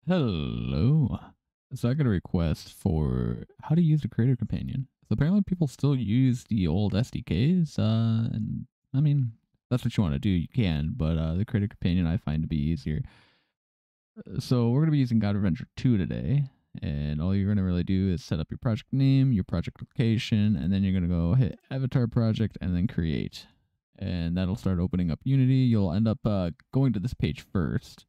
Hello. So I got a request for how to use a creator companion. So apparently people still use the old SDKs, and I mean, if that's what you want to do, you can, but the creator companion I find to be easier. So we're going to be using God Revenger 2 today, and all you're going to really do is set up your project name, your project location, and then you're going to go hit avatar project and then create. And that'll start opening up Unity. You'll end up going to this page first.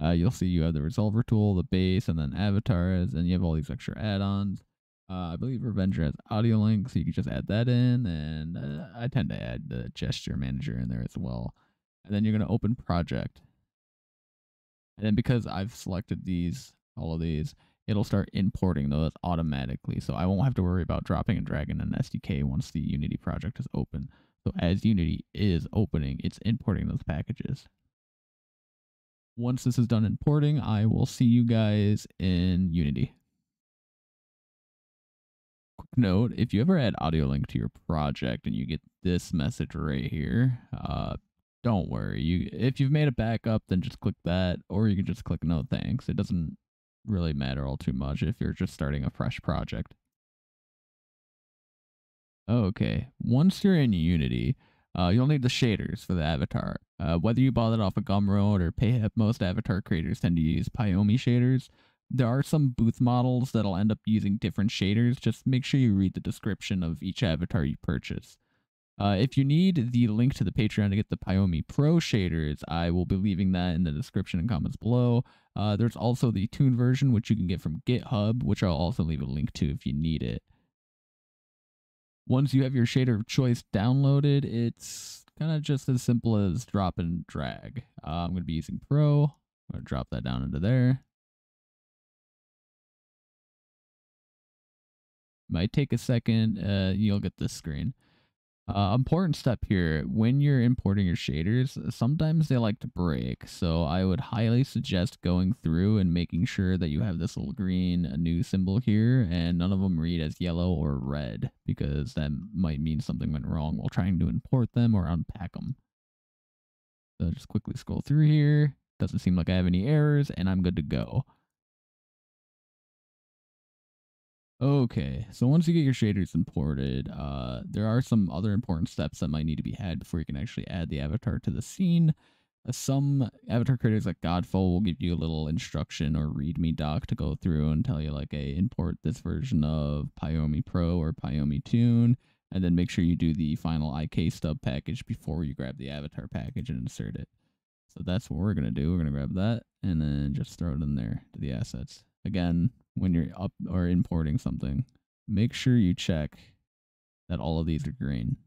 You'll see you have the resolver tool, the base, and then avatars, and you have all these extra add-ons. I believe Revenger has audio link, so you can just add that in, and I tend to add the gesture manager in there as well. And then you're going to open project. And then because I've selected all of these, it'll start importing those automatically. So I won't have to worry about dropping and dragging an SDK once the Unity project is open. So as Unity is opening, it's importing those packages. Once this is done importing, I will see you guys in Unity. Quick note, if you ever add audio link to your project and you get this message right here, don't worry. If you've made a backup, then just click that, or you can just click no thanks. It doesn't really matter all too much if you're just starting a fresh project. Okay, once you're in Unity, you'll need the shaders for the avatar. Whether you bought it off of Gumroad or PayHip, most avatar creators tend to use Pyomi shaders. There are some booth models that'll end up using different shaders. Just make sure you read the description of each avatar you purchase. If you need the link to the Patreon to get the Pyomi Pro shaders, I will be leaving that in the description and comments below. There's also the Toon version, which you can get from GitHub, which I'll also leave a link to if you need it. Once you have your shader of choice downloaded, it's kind of just as simple as drop and drag. I'm going to be using Pro. I'm going to drop that down into there. Might take a second. You'll get this screen. Important step here, when you're importing your shaders, sometimes they like to break, so I would highly suggest going through and making sure that you have this little green new symbol here, and none of them read as yellow or red, because that might mean something went wrong while trying to import them or unpack them. So just quickly scroll through here. Doesn't seem like I have any errors, and I'm good to go. Okay, so once you get your shaders imported, there are some other important steps that might need to be had before you can actually add the avatar to the scene. Some avatar creators like Godful will give you a little instruction or readme doc to go through and tell you like, hey, import this version of Pyomi Pro or Pyomi Toon, and then make sure you do the final IK stub package before you grab the avatar package and insert it. So that's what we're going to do. We're going to grab that and then just throw it in there to the assets. Again, when you're up or importing something, make sure you check that all of these are green.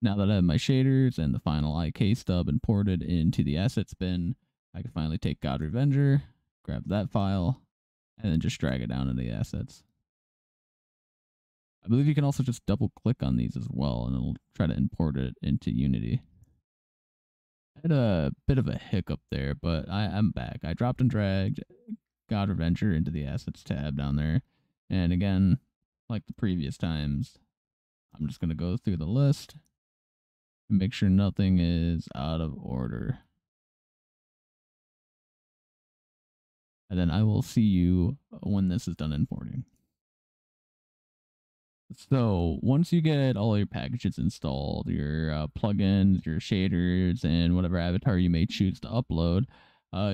Now that I have my shaders and the final IK stub imported into the assets bin, I can finally take God Revenger, grab that file, and then just drag it down into the assets. I believe you can also just double click on these as well, and it'll try to import it into Unity. I had a bit of a hiccup there, but I'm back. I dropped and dragged God Revenger into the assets tab down there. And again, like the previous times, I'm just going to go through the list and make sure nothing is out of order. And then I will see you when this is done importing. So once you get all your packages installed, your plugins, your shaders, and whatever avatar you may choose to upload,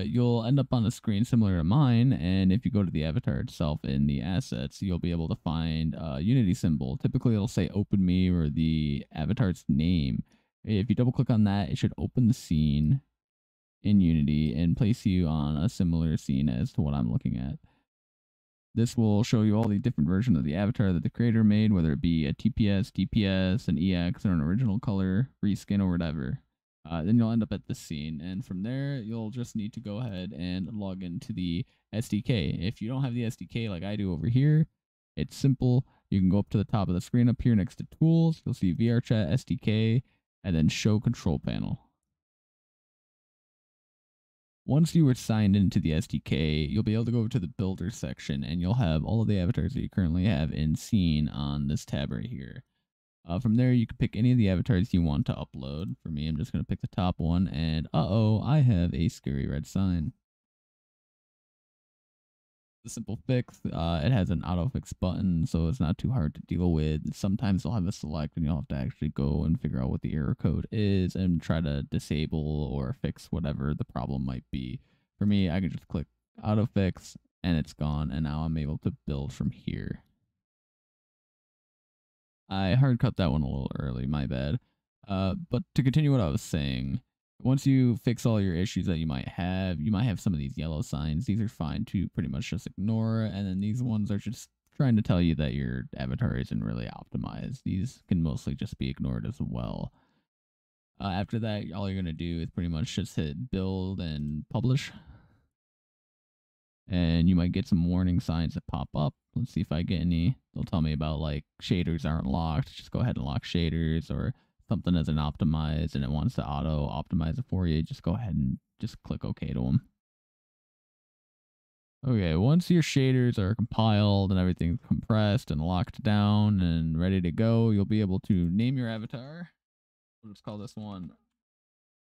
you'll end up on a screen similar to mine. And if you go to the avatar itself in the assets, you'll be able to find a Unity symbol. Typically, it'll say open me or the avatar's name. If you double click on that, it should open the scene in Unity and place you on a similar scene as to what I'm looking at. This will show you all the different versions of the avatar that the creator made, whether it be a TPS, DPS, an EX, or an original color, reskin, or whatever. Then you'll end up at this scene, and from there, you'll just need to go ahead and log into the SDK. If you don't have the SDK like I do over here, it's simple. You can go up to the top of the screen up here next to Tools. You'll see VRChat SDK, and then Show Control Panel. Once you are signed into the SDK, you'll be able to go over to the Builder section, and you'll have all of the avatars that you currently have in scene on this tab right here. From there, you can pick any of the avatars you want to upload. For me, I'm just going to pick the top one, and I have a scary red sign. a simple fix. It has an auto fix button, so it's not too hard to deal with. Sometimes they'll have a select, and you'll have to actually go and figure out what the error code is and try to disable or fix whatever the problem might be. For me, I can just click auto fix, and it's gone, and now I'm able to build from here. I hard cut that one a little early, my bad. But to continue what I was saying, once you fix all your issues that you might have some of these yellow signs. These are fine to pretty much just ignore, and then these ones are just trying to tell you that your avatar isn't really optimized. These can mostly just be ignored as well. After that, all you're going to do is pretty much just hit build and publish. And you might get some warning signs that pop up. Let's see if I get any. They'll tell me about like shaders aren't locked. Just go ahead and lock shaders, or something isn't optimized and it wants to auto optimize it for you. Just go ahead and just click OK to them. Okay, once your shaders are compiled and everything's compressed and locked down and ready to go, you'll be able to name your avatar. We'll just call this one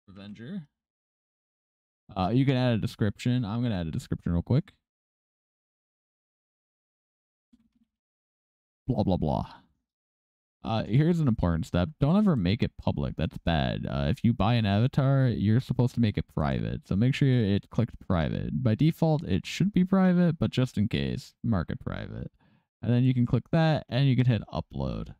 Revenger. You can add a description. I'm going to add a description real quick. Blah, blah, blah. Here's an important step. Don't ever make it public. That's bad. If you buy an avatar, you're supposed to make it private. So make sure it's clicked private. By default, it should be private, but just in case, mark it private. And then you can click that, and you can hit upload.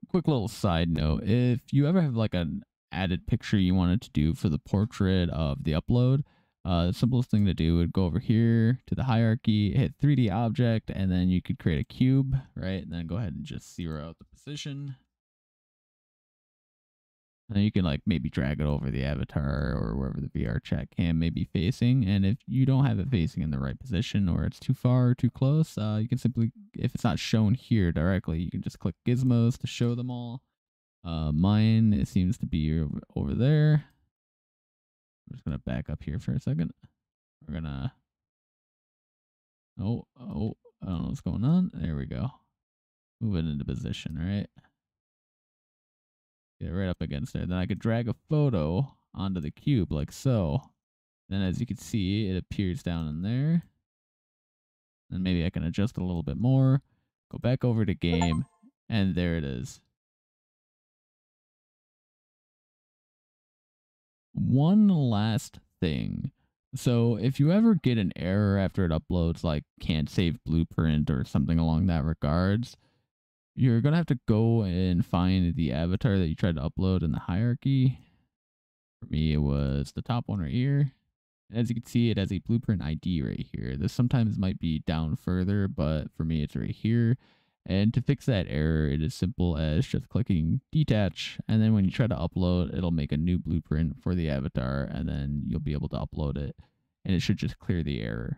Quick little side note. If you ever have like an added picture you wanted to do for the portrait of the upload, the simplest thing to do would go over here to the hierarchy, hit 3D object, and then you could create a cube, right? And then go ahead and just zero out the position. And then you can like maybe drag it over the avatar or wherever the VR chat cam may be facing. And if you don't have it facing in the right position, or it's too far or too close, you can simply, if it's not shown here directly, you can just click gizmos to show them all. Mine, it seems to be over there. I'm just going to back up here for a second. We're going to, I don't know what's going on. There we go. Move it into position, right? Get it right up against there. Then I could drag a photo onto the cube like so. Then as you can see, it appears down in there. And maybe I can adjust it a little bit more. Go back over to game, and there it is. One last thing. So if you ever get an error after it uploads, like can't save blueprint or something along that regards, you're going to have to go and find the avatar that you tried to upload in the hierarchy. For me, it was the top one right here. As you can see, it has a blueprint ID right here. This sometimes might be down further, but for me, it's right here. And to fix that error, it is simple as just clicking detach. And then when you try to upload, it'll make a new blueprint for the avatar, and then you'll be able to upload it. And it should just clear the error.